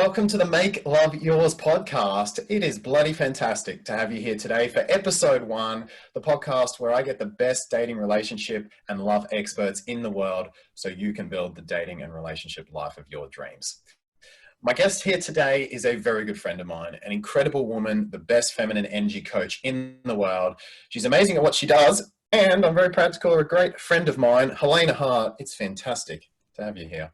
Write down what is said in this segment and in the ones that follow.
Welcome to the Make Love Yours podcast. It is bloody fantastic to have you here today for episode 1, the podcast where I get the best dating, relationship, and love experts in the world so you can build the dating and relationship life of your dreams. My guest here today is a very good friend of mine, an incredible woman, the best feminine energy coach in the world. She's amazing at what she does, and I'm very proud to call her a great friend of mine, Helena Hart. It's fantastic to have you here.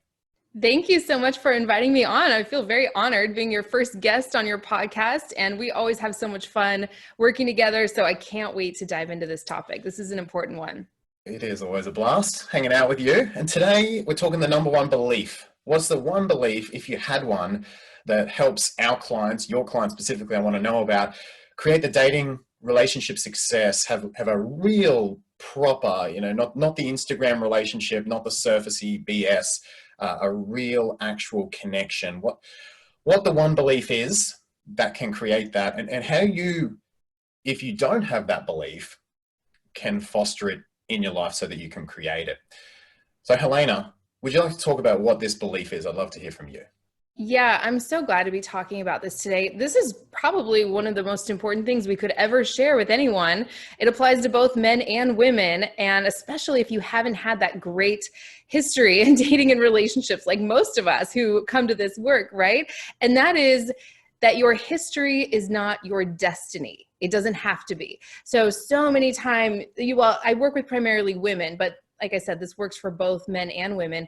Thank you so much for inviting me on. I feel very honored being your first guest on your podcast, and we always have so much fun working together, so I can't wait to dive into this topic. This is an important one. It is always a blast hanging out with you, and today we're talking the number one belief. What's the one belief, if you had one, that helps our clients, your clients specifically, I want to know about, create the dating relationship success, have a real proper, not the Instagram relationship, not the surfacey BS, a real actual connection. What the one belief is that can create that, and how you, if you don't have that belief, can foster it in your life so that you can create it. So Helena, would you like to talk about what this belief is? I'd love to hear from you. Yeah, I'm so glad to be talking about this today. This is probably one of the most important things we could ever share with anyone. It applies to both men and women, and especially if you haven't had that great history in dating and relationships like most of us who come to this work, right? And that is that your history is not your destiny. It doesn't have to be. So many times, I work with primarily women, but like I said, this works for both men and women.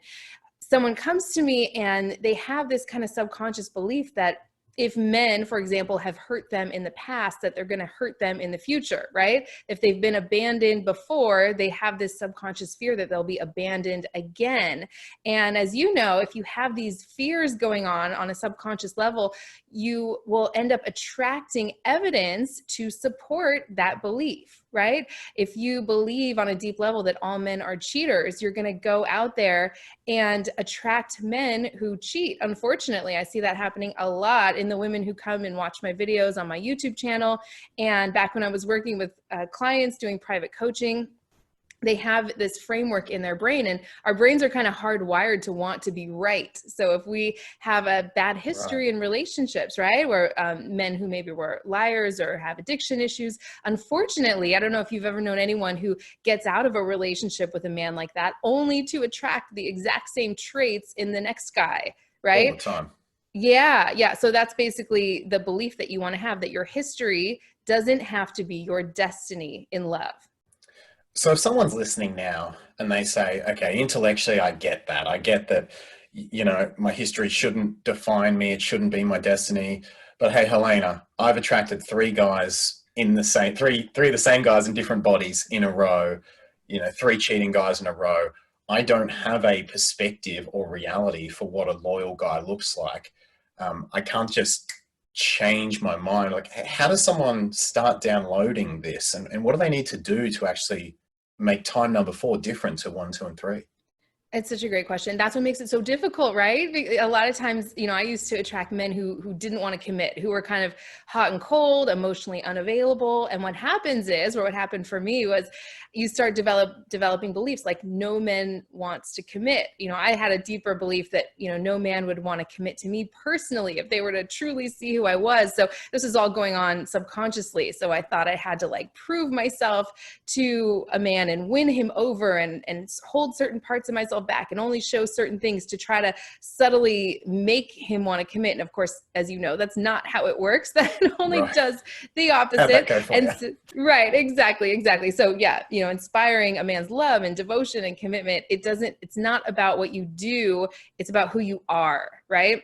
Someone comes to me and they have this kind of subconscious belief that if men, for example, have hurt them in the past, that they're going to hurt them in the future, right? If they've been abandoned before, they have this subconscious fear that they'll be abandoned again. And as you know, if you have these fears going on a subconscious level, you will end up attracting evidence to support that belief, right? If you believe on a deep level that all men are cheaters, you're going to go out there and attract men who cheat. Unfortunately, I see that happening a lot in the women who come and watch my videos on my YouTube channel. And back when I was working with clients doing private coaching, they have this framework in their brain, and our brains are kind of hardwired to want to be right. So if we have a bad history in relationships, right, where men who maybe were liars or have addiction issues, unfortunately, I don't know if you've ever known anyone who gets out of a relationship with a man like that only to attract the exact same traits in the next guy, right? All the time. Yeah. So that's basically the belief that you want to have, that your history doesn't have to be your destiny in love. So if someone's listening now and they say, okay, intellectually, I get that. I get that, my history shouldn't define me. It shouldn't be my destiny. But hey, Helena, I've attracted three guys in the same, three of the same guys in different bodies in a row, 3 cheating guys in a row. I don't have a perspective or reality for what a loyal guy looks like. I can't just change my mind. Like, how does someone start downloading this, and what do they need to do to actually make time number 4 different to 1, 2, and 3? It's such a great question. That's what makes it so difficult, right? A lot of times, I used to attract men who didn't want to commit, who were kind of hot and cold, emotionally unavailable. And what happens is, or what happened for me was, you start developing beliefs like no man wants to commit. I had a deeper belief that, no man would want to commit to me personally if they were to truly see who I was. So this is all going on subconsciously. So I thought I had to prove myself to a man and win him over and hold certain parts of myself back and only show certain things to try to subtly make him want to commit. And of course, as you know, that's not how it works. That only does the opposite. Right. Exactly. So yeah, inspiring a man's love and devotion and commitment, it's not about what you do, it's about who you are, right?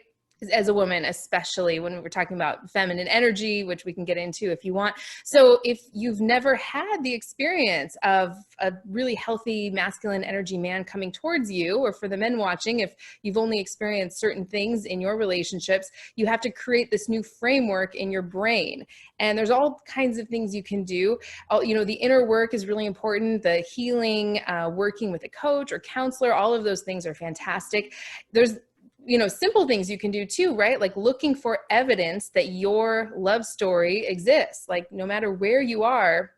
As a woman, especially when we're talking about feminine energy, which we can get into if you want. So if you've never had the experience of a really healthy masculine energy man coming towards you, or for the men watching, if you've only experienced certain things in your relationships, you have to create this new framework in your brain. And there's all kinds of things you can do. The inner work is really important. The healing, working with a coach or counselor, all of those things are fantastic. There's simple things you can do too, right? Like looking for evidence that your love story exists. Like no matter where you are,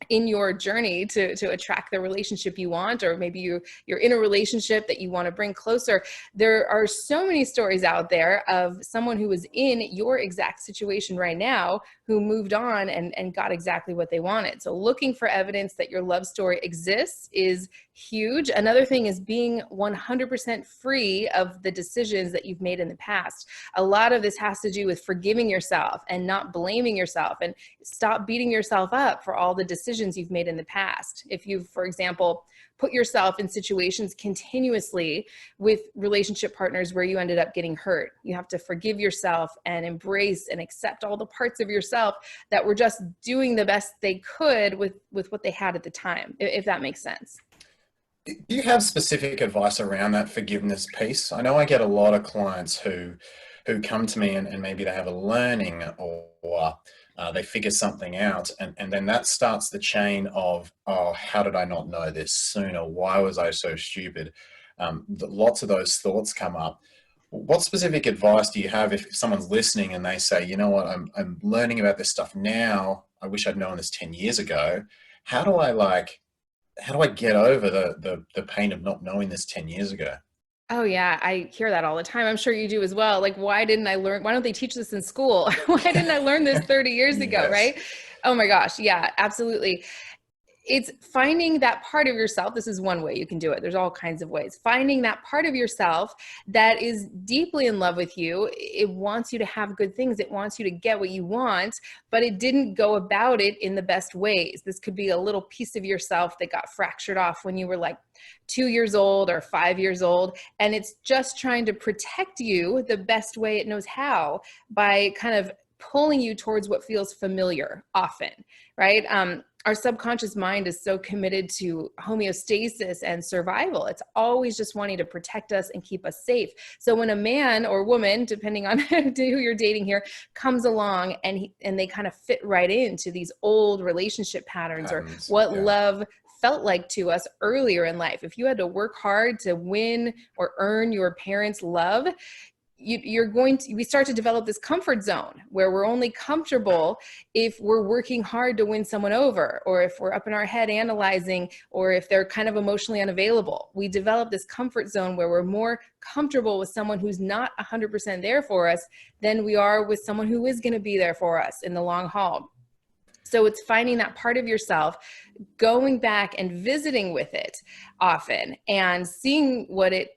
in your journey to attract the relationship you want, or maybe you're in a relationship that you want to bring closer. There are so many stories out there of someone who was in your exact situation right now who moved on and got exactly what they wanted. So looking for evidence that your love story exists is huge. Another thing is being 100% free of the decisions that you've made in the past. A lot of this has to do with forgiving yourself and not blaming yourself, and stop beating yourself up for all the decisions you've made in the past. If you've, for example, put yourself in situations continuously with relationship partners where you ended up getting hurt, you have to forgive yourself and embrace and accept all the parts of yourself that were just doing the best they could with what they had at the time, if that makes sense. Do you have specific advice around that forgiveness piece? I know I get a lot of clients who come to me and maybe they have a learning, or they figure something out, and then that starts the chain of, oh, how did I not know this sooner? Why was I so stupid? Lots of those thoughts come up. What specific advice do you have if someone's listening and they say, you know what, I'm learning about this stuff now. I wish I'd known this 10 years ago. How do I get over the pain of not knowing this 10 years ago? Oh yeah, I hear that all the time. I'm sure you do as well. Like, why didn't I learn? Why don't they teach this in school? Why didn't I learn this 30 years ago, Yes. right? Oh my gosh, yeah, absolutely. It's finding that part of yourself. This is one way you can do it. There's all kinds of ways. Finding that part of yourself that is deeply in love with you. It wants you to have good things. It wants you to get what you want, but it didn't go about it in the best ways. This could be a little piece of yourself that got fractured off when you were like 2 years old or 5 years old. And it's just trying to protect you the best way it knows how, by kind of pulling you towards what feels familiar often, right? Our subconscious mind is so committed to homeostasis and survival. It's always just wanting to protect us and keep us safe. So when a man or woman, depending on who you're dating here, comes along and they kind of fit right into these old relationship patterns or what Yeah. love felt like to us earlier in life. If you had to work hard to win or earn your parents' love, we start to develop this comfort zone where we're only comfortable if we're working hard to win someone over, or if we're up in our head analyzing, or if they're kind of emotionally unavailable. We develop this comfort zone where we're more comfortable with someone who's not 100% there for us than we are with someone who is going to be there for us in the long haul. So it's finding that part of yourself, going back and visiting with it often, and seeing what it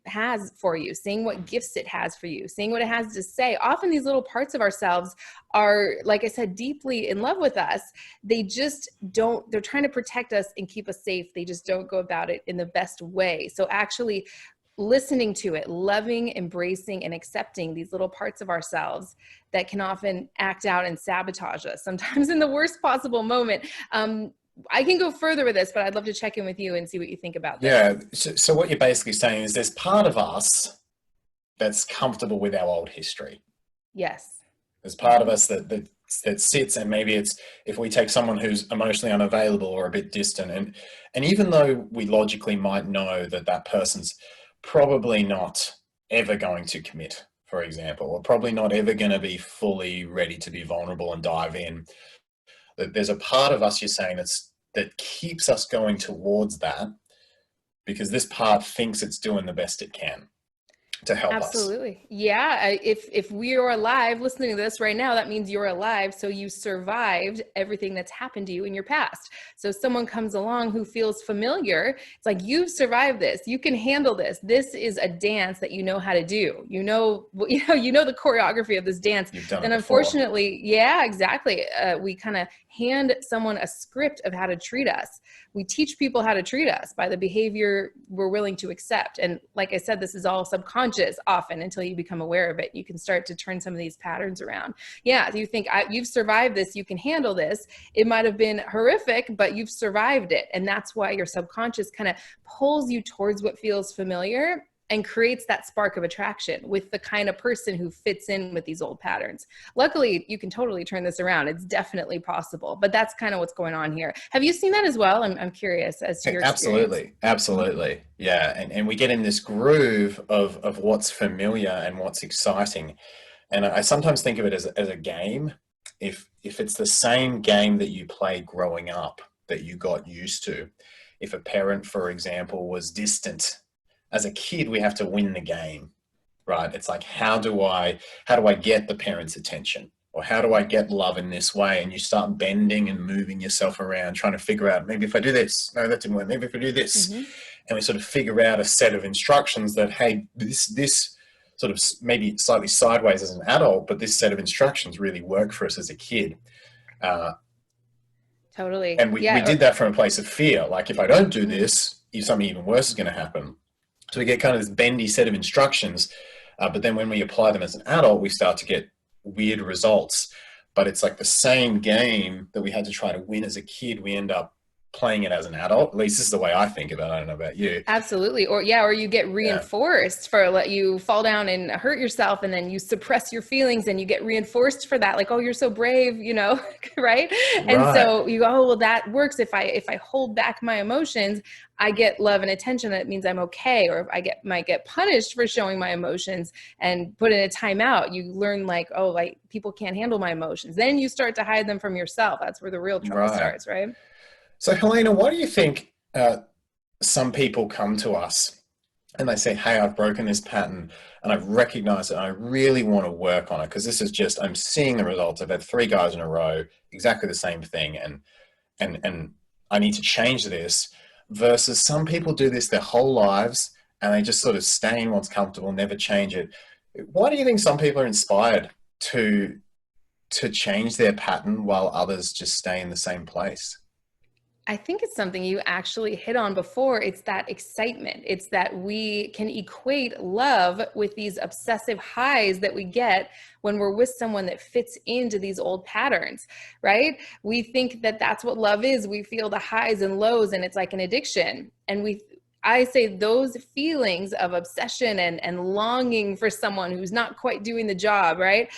has for you, seeing what gifts it has for you, seeing what it has to say. Often these little parts of ourselves are, like I said, deeply in love with us. They're trying to protect us and keep us safe. They just don't go about it in the best way. So actually listening to it, loving, embracing, and accepting these little parts of ourselves that can often act out and sabotage us, sometimes in the worst possible moment. I can go further with this, but I'd love to check in with you and see what you think about this. Yeah. So what you're basically saying is there's part of us that's comfortable with our old history. Yes. There's part of us that sits, and maybe it's if we take someone who's emotionally unavailable or a bit distant, and even though we logically might know that that person's probably not ever going to commit, for example, or probably not ever going to be fully ready to be vulnerable and dive in, that there's a part of us, you're saying, that keeps us going towards that because this part thinks it's doing the best it can to help us. Absolutely. Yeah. If we are alive listening to this right now, that means you're alive. So you survived everything that's happened to you in your past. So someone comes along who feels familiar. It's like, you've survived this. You can handle this. This is a dance that you know how to do. You know the choreography of this dance. You've done it And before. unfortunately, yeah, exactly. We kind of hand someone a script of how to treat us. We teach people how to treat us by the behavior we're willing to accept. And like I said, this is all subconscious often until you become aware of it. You can start to turn some of these patterns around. Yeah, you think you've survived this, you can handle this. It might have been horrific, but you've survived it. And that's why your subconscious kind of pulls you towards what feels familiar and creates that spark of attraction with the kind of person who fits in with these old patterns. Luckily, you can totally turn this around. It's definitely possible, but that's kind of what's going on here. Have you seen that as well? I'm curious as to your experience. Absolutely. Yeah. And we get in this groove of what's familiar and what's exciting. And I sometimes think of it as a game. if it's the same game that you played growing up that you got used to, if a parent, for example, was distant, as a kid, we have to win the game, right? It's like, how do I get the parent's attention? Or how do I get love in this way? And you start bending and moving yourself around, trying to figure out, maybe if I do this, no, that didn't work. Maybe if I do this, Mm-hmm. and we sort of figure out a set of instructions that, hey, this sort of maybe slightly sideways as an adult, but this set of instructions really work for us as a kid. Totally. And we Yeah. did that from a place of fear. Like, if I don't do this, something even worse is going to happen. So we get kind of this bendy set of instructions, but then when we apply them as an adult, we start to get weird results. But it's like the same game that we had to try to win as a kid, we end up playing it as an adult. At least this is the way I think about it. I don't know about you. Absolutely. Or you get reinforced for let you fall down and hurt yourself, and then you suppress your feelings and you get reinforced for that. Like, oh, you're so brave, right? And Right. so you go, oh, well, that works. If I hold back my emotions, I get love and attention. That means I'm okay. Or if might get punished for showing my emotions and put in a timeout, you learn like, oh, like people can't handle my emotions. Then you start to hide them from yourself. That's where the real trouble starts, right? So, Helena, why do you think some people come to us and they say, hey, I've broken this pattern and I've recognized it and I really want to work on it because this is just, I'm seeing the results. I've had 3 guys in a row, exactly the same thing, and I need to change this, versus some people do this their whole lives and they just sort of stay in what's comfortable, never change it. Why do you think some people are inspired to change their pattern while others just stay in the same place? I think it's something you actually hit on before. It's that excitement. It's that we can equate love with these obsessive highs that we get when we're with someone that fits into these old patterns, right? We think that that's what love is. We feel the highs and lows, and it's like an addiction. And I say those feelings of obsession and longing for someone who's not quite doing the job, right?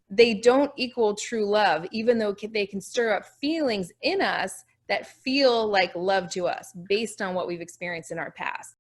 They don't equal true love, even though they can stir up feelings in us that feel like love to us based on what we've experienced in our past.